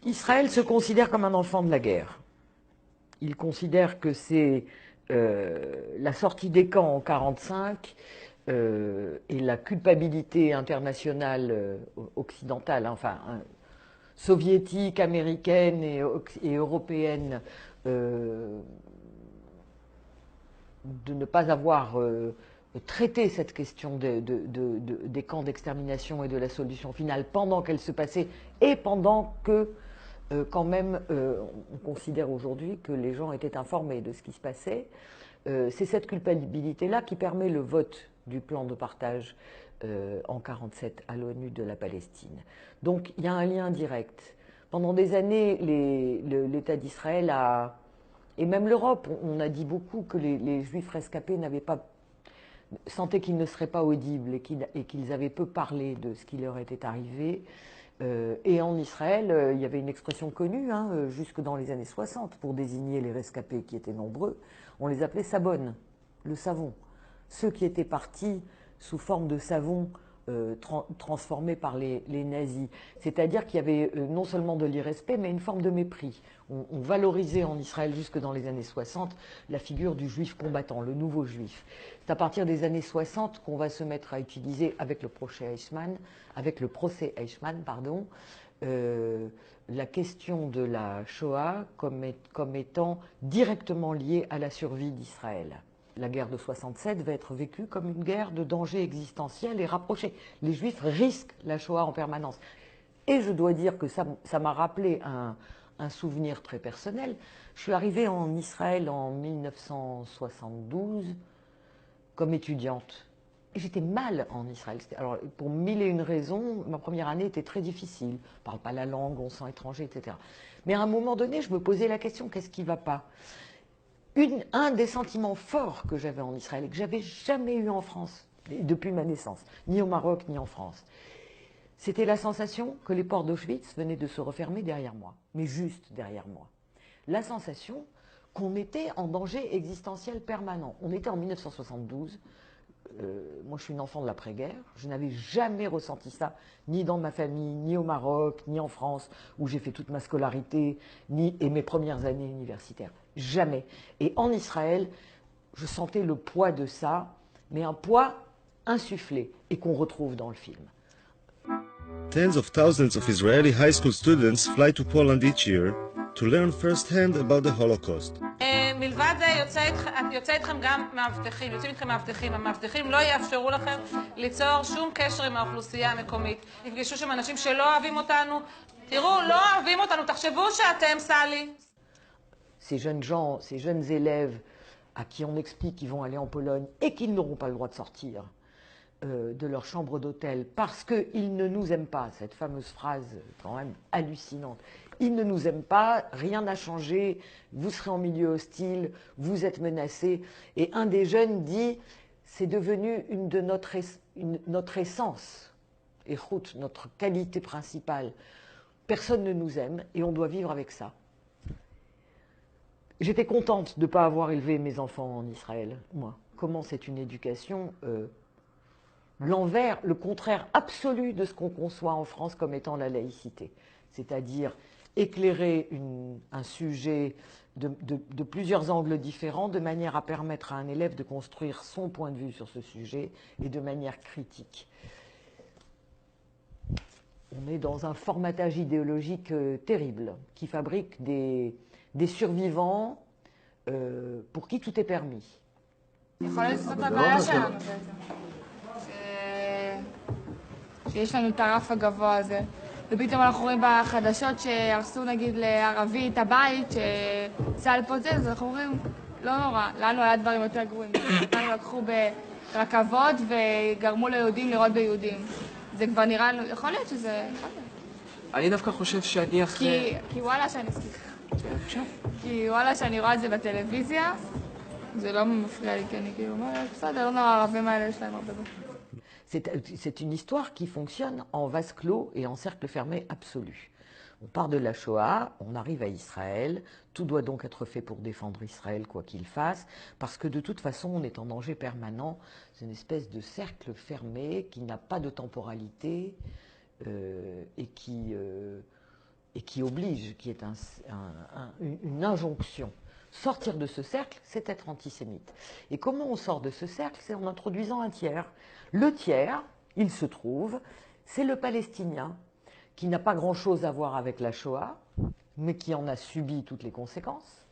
Israël se considère comme un enfant de la guerre. Il considère que c'est la sortie des camps en 1945 et la culpabilité internationale occidentale, enfin soviétique, américaine et européenne, de ne pas avoir traité cette question des camps d'extermination et de la solution finale pendant qu'elle se passait et pendant que quand même, on considère aujourd'hui que les gens étaient informés de ce qui se passait. C'est cette culpabilité-là qui permet le vote du plan de partage en 1947 à l'ONU de la Palestine. Donc il y a un lien direct. Pendant des années, l'État d'Israël a, et même l'Europe, on a dit beaucoup que les Juifs rescapés n'avaient pas sentaient qu'ils ne seraient pas audibles et qu'ils avaient peu parlé de ce qui leur était arrivé. Et en Israël, il y avait une expression connue, jusque dans les années 60, pour désigner les rescapés qui étaient nombreux. On les appelait sabonnes, le savon. Ceux qui étaient partis sous forme de savon transformé par les nazis. C'est-à-dire qu'il y avait non seulement de l'irrespect, mais une forme de mépris. On valorisait en Israël, jusque dans les années 60, la figure du juif combattant, le nouveau juif. C'est à partir des années 60 qu'on va se mettre à utiliser, avec le procès Eichmann, la question de la Shoah comme étant directement liée à la survie d'Israël. La guerre de 67 va être vécue comme une guerre de danger existentiel et rapproché. Les Juifs risquent la Shoah en permanence. Et je dois dire que ça m'a rappelé un souvenir très personnel. Je suis arrivée en Israël en 1972 comme étudiante. Et j'étais mal en Israël. Alors, pour mille et une raisons, ma première année était très difficile. On ne parle pas la langue, on se sent étranger, etc. Mais à un moment donné, je me posais la question, qu'est-ce qui ne va pas? Un des sentiments forts que j'avais en Israël et que j'avais jamais eu en France, depuis ma naissance, ni au Maroc, ni en France, c'était la sensation que les portes d'Auschwitz venaient de se refermer derrière moi, mais juste derrière moi. La sensation qu'on était en danger existentiel permanent. On était en 1972, moi je suis une enfant de l'après-guerre, je n'avais jamais ressenti ça, ni dans ma famille, ni au Maroc, ni en France, où j'ai fait toute ma scolarité, et mes premières années universitaires. Jamais. Et en Israël, je sentais le poids de ça, mais un poids insufflé, et qu'on retrouve dans le film. Tens of thousands of Israeli high school students fly to Poland each year to learn firsthand about the Holocaust. מלבד זה יוצא איתכם גם מאבטחים, יוצאים איתכם מאבטחים. המאבטחים לא יאפשרו לכם ליצור שום קשר עם האוכלוסייה המקומית. נפגשו שם אנשים שלא אוהבים אותנו. תראו, לא אוהבים אותנו, תחשבו שאתם סלי. Ces jeunes gens, ces jeunes élèves à qui on explique qu'ils vont aller en Pologne et qu'ils n'auront pas le droit de sortir de leur chambre d'hôtel parce qu'ils ne nous aiment pas, cette fameuse phrase quand même hallucinante. Ils ne nous aiment pas, rien n'a changé, vous serez en milieu hostile, vous êtes menacés. Et un des jeunes dit, c'est devenu une de notre essence, et notre qualité principale. Personne ne nous aime et on doit vivre avec ça. J'étais contente de ne pas avoir élevé mes enfants en Israël, moi. Comment c'est une éducation l'envers, le contraire absolu de ce qu'on conçoit en France comme étant la laïcité. C'est-à-dire éclairer un sujet de plusieurs angles différents, de manière à permettre à un élève de construire son point de vue sur ce sujet et de manière critique. On est dans un formatage idéologique terrible, qui fabrique des survivants pour qui tout est permis. שיש לנו את הרף הגבוה הזה, ופתאום אנחנו רואים בחדשות שהרסו נגיד לערבי את הבית, שצה"ל פוצץ, אז אנחנו אומרים, לא נורא, לנו היה דברים יותר גרועים. אותנו לקחו ברכבות וגרמו ליהודים לראות ביהודים. זה כבר נראה לנו, יכול להיות שזה... אני דווקא חושב שאני אחרי... כי וואלה שאני רואה את זה בטלוויזיה, זה לא מפריע לי, כי אני כאילו אומרת, בסדר, לא נורא, הערבים האלה יש להם הרבה בו. C'est une histoire qui fonctionne en vase clos et en cercle fermé absolu. On part de la Shoah, on arrive à Israël, tout doit donc être fait pour défendre Israël quoi qu'il fasse, parce que de toute façon on est en danger permanent, c'est une espèce de cercle fermé qui n'a pas de temporalité et qui et qui oblige, qui est une injonction. Sortir de ce cercle, c'est être antisémite. Et comment on sort de ce cercle? C'est en introduisant un tiers. Le tiers, il se trouve, c'est le Palestinien, qui n'a pas grand-chose à voir avec la Shoah, mais qui en a subi toutes les conséquences.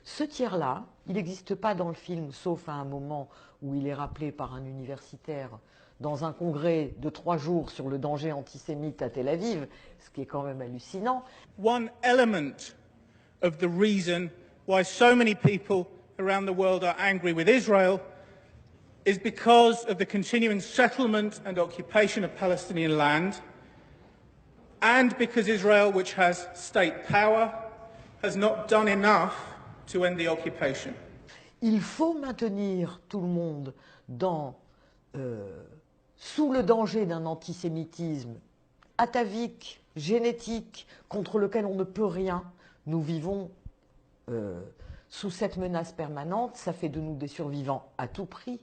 Ce tiers-là, il n'existe pas dans le film, sauf à un moment où il est rappelé par un universitaire dans un congrès de 3 jours sur le danger antisémite à Tel Aviv, ce qui est quand même hallucinant. One element of the reason why so many people around the world are angry with Israel is because of the continuing settlement and occupation of Palestinian land, and because Israel, which has state power, has not done enough to end the occupation. Il faut maintenir tout le monde sous le danger d'un antisémitisme atavique, génétique, contre lequel on ne peut rien. Nous vivons sous cette menace permanente. Ça fait de nous des survivants à tout prix.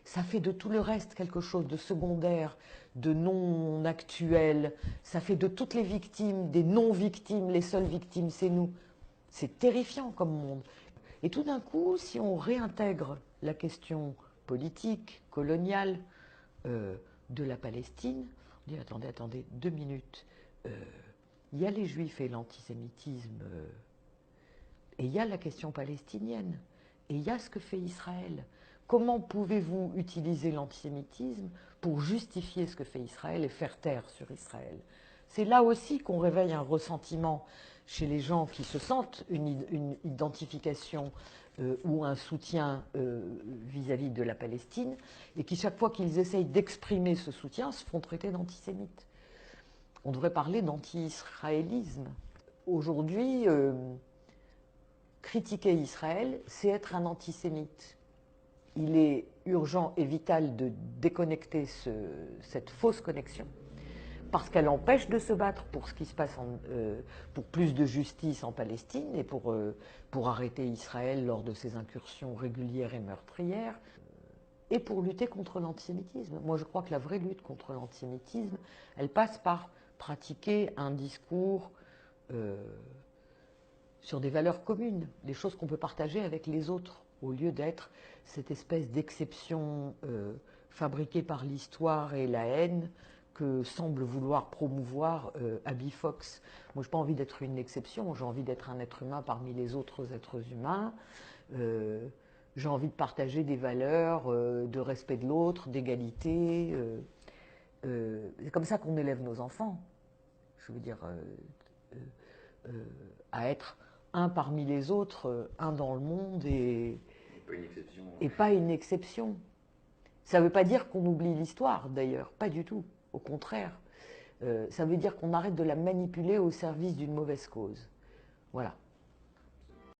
Ça fait de tout le reste quelque chose de secondaire, de non actuel. Ça fait de toutes les victimes, des non-victimes, les seules victimes, c'est nous. C'est terrifiant comme monde. Et tout d'un coup, si on réintègre la question politique, coloniale de la Palestine, on dit attendez, 2 minutes. Il y a les Juifs et l'antisémitisme, et il y a la question palestinienne, et il y a ce que fait Israël. Comment pouvez-vous utiliser l'antisémitisme pour justifier ce que fait Israël et faire taire sur Israël? C'est là aussi qu'on réveille un ressentiment chez les gens qui se sentent une identification ou un soutien vis-à-vis de la Palestine, et qui, chaque fois qu'ils essayent d'exprimer ce soutien, se font traiter d'antisémites. On devrait parler d'anti-israélisme. Aujourd'hui, critiquer Israël, c'est être un antisémite. Il est urgent et vital de déconnecter cette fausse connexion, parce qu'elle empêche de se battre pour ce qui se passe, pour plus de justice en Palestine et pour arrêter Israël lors de ses incursions régulières et meurtrières, et pour lutter contre l'antisémitisme. Moi, je crois que la vraie lutte contre l'antisémitisme, elle passe par pratiquer un discours sur des valeurs communes, des choses qu'on peut partager avec les autres, au lieu d'être cette espèce d'exception fabriquée par l'histoire et la haine que semble vouloir promouvoir Abby Fox. Moi, je n'ai pas envie d'être une exception, j'ai envie d'être un être humain parmi les autres êtres humains. J'ai envie de partager des valeurs de respect de l'autre, d'égalité. C'est comme ça qu'on élève nos enfants. Je veux dire, à être un parmi les autres, un dans le monde et pas une exception. Ça ne veut pas dire qu'on oublie l'histoire, d'ailleurs, pas du tout. Au contraire, ça veut dire qu'on arrête de la manipuler au service d'une mauvaise cause. Voilà.